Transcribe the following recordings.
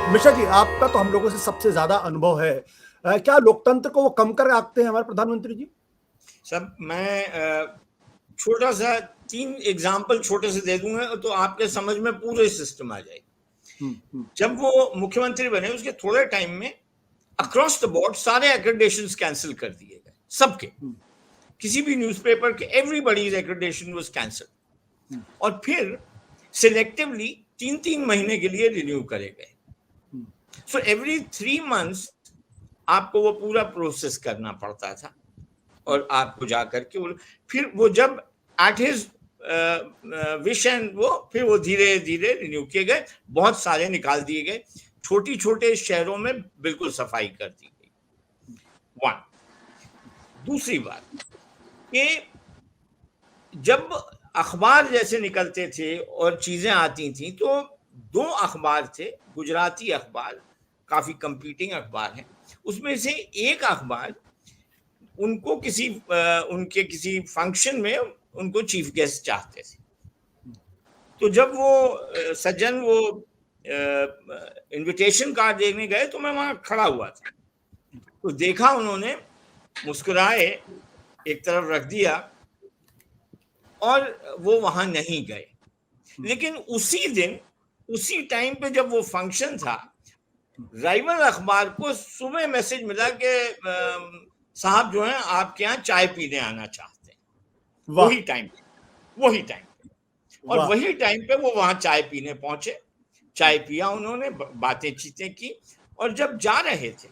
मिश्रा जी, आपका तो हम लोगों से सबसे ज्यादा अनुभव है। क्या लोकतंत्र को वो कम कर आंकते हैं हमारे प्रधानमंत्री जी? सब मैं छोटा सा 3 एग्जाम्पल छोटे से दे दूंगा तो आपके समझ में पूरे सिस्टम आ जाएगी। जब वो मुख्यमंत्री बने उसके थोड़े टाइम में अक्रॉस द बोर्ड सारे एक्रेडिटेशंस कैंसिल कर दिए गए, सबके, किसी भी न्यूज़पेपर के एवरीबॉडीज एक्रेडिटेशन वाज कैंसिल, और फिर सिलेक्टिवली 3-3 महीने के लिए रिन्यू करे गए। सो एवरी 3 मंथ्स आपको वो पूरा प्रोसेस करना पड़ता था, और आपको जाकर के फिर वो जब एट हिज विश एंड वो फिर वो धीरे धीरे रिन्यू किए गए, बहुत सारे निकाल दिए गए, छोटी छोटे शहरों में बिल्कुल सफाई कर दी गई। वन। दूसरी बात कि जब अखबार जैसे निकलते थे और चीजें आती थी तो 2 अखबार थे, गुजराती अखबार, काफी कंपीटिंग अखबार हैं, उसमें से एक अखबार उनको उनके किसी फंक्शन में उनको चीफ गेस्ट चाहते थे। तो जब वो सज्जन वो इनविटेशन कार्ड देखने गए तो मैं वहां खड़ा हुआ था, तो देखा उन्होंने, मुस्कुराए, एक तरफ रख दिया और वो वहां नहीं गए। लेकिन उसी दिन उसी टाइम पे जब वो फंक्शन था, राइवल अखबार को सुबह मैसेज मिला कि साहब जो है आपके यहाँ चाय पीने आना चाहते हैं। वही टाइम पे और वही टाइम पे वो वहां चाय पीने पहुंचे, चाय पिया उन्होंने, बातें चीतें की, और जब जा रहे थे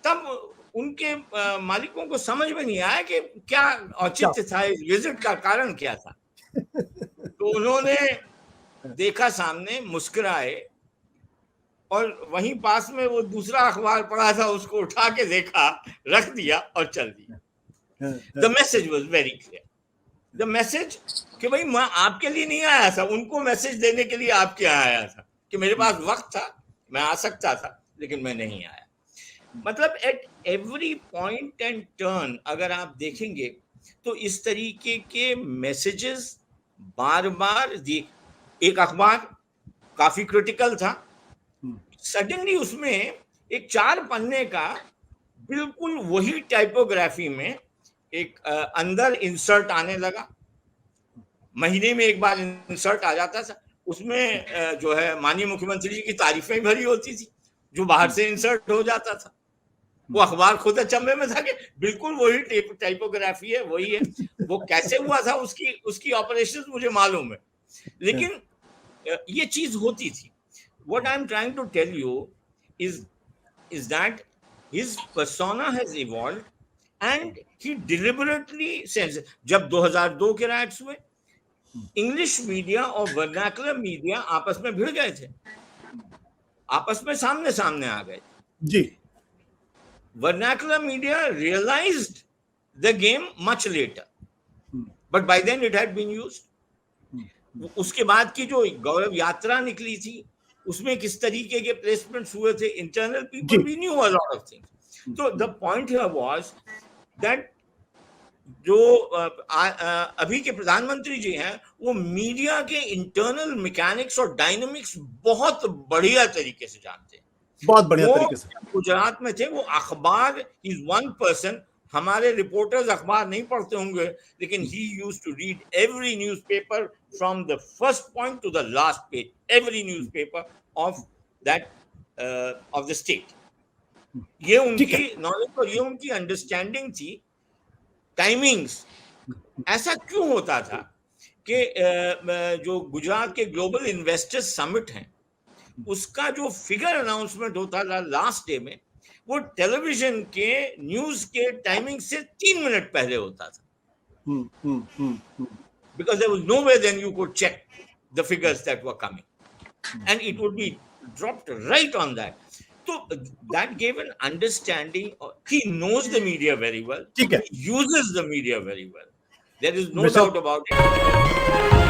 तब उनके मालिकों को समझ में नहीं आया कि क्या औचित्य था, इस विजिट का कारण क्या था। तो उन्होंने देखा सामने, मुस्कुराए, और वहीं पास में वो दूसरा अखबार पड़ा था, उसको उठा के देखा, रख दिया और चल दिया। The message was very clear. The message कि भाई मैं आपके लिए नहीं आया था, उनको मैसेज देने के लिए आपके यहाँ आया था, कि मेरे पास वक्त था, मैं आ सकता था, लेकिन मैं नहीं आया। मतलब at every point and turn अगर आप देखेंगे तो इस तरीके के मैसेजेस बार बार दिए। एक अखबार काफी क्रिटिकल था, सडनली उसमें एक 4 पन्ने का बिल्कुल वही टाइपोग्राफी में एक अंदर इंसर्ट आने लगा। महीने में एक बार इंसर्ट आ जाता था, उसमें जो है माननीय मुख्यमंत्री जी की तारीफें भरी होती थी, जो बाहर से इंसर्ट हो जाता था। वो अखबार खुद अचंभे में था कि बिल्कुल वही टाइपोग्राफी है, वही है। वो कैसे हुआ था उसकी ऑपरेशन मुझे मालूम है, लेकिन ये चीज होती थी। What I'm trying to tell you is that his persona has evolved and he deliberately says, जब 2002 के राइट्स हुए, इंग्लिश मीडिया और वर्नाकुलर मीडिया आपस में भिड़ गए थे, आपस में सामने सामने आ गए जी। Vernacular media realized the game much later, but by then it had been used. उसके बाद की जो गौरव यात्रा निकली थी, उसमें किस तरीके के प्लेसमेंट्स हुए थे, internal people we knew a lot of things. तो the point here was that जो अभी के प्रधानमंत्री जी हैं, वो मीडिया के इंटरनल मैकेनिक्स और डायनामिक्स बहुत बढ़िया तरीके से जानते हैं, बहुत बढ़िया तरीके से। गुजरात में थे, वो अखबार इज वन पर्सन, हमारे रिपोर्टर्स अखबार नहीं पढ़ते होंगे, लेकिन he used to read every newspaper from the first point to the last page, every newspaper of that of the state. ये उनकी नॉलेज और ये उनकी अंडरस्टैंडिंग थी। टाइमिंग्स ऐसा क्यों होता था कि जो गुजरात के ग्लोबल इन्वेस्टर्स समिट हैं, उसका जो फिगर अनाउंसमेंट होता था लास्ट डे में, वो टेलीविजन के न्यूज के टाइमिंग से 3 मिनट पहले होता था, because there was no way then you could check the figures that were coming, and it would be dropped right on that. So that gave an understanding. He knows the media very well. He uses the media very well. There is no doubt about it.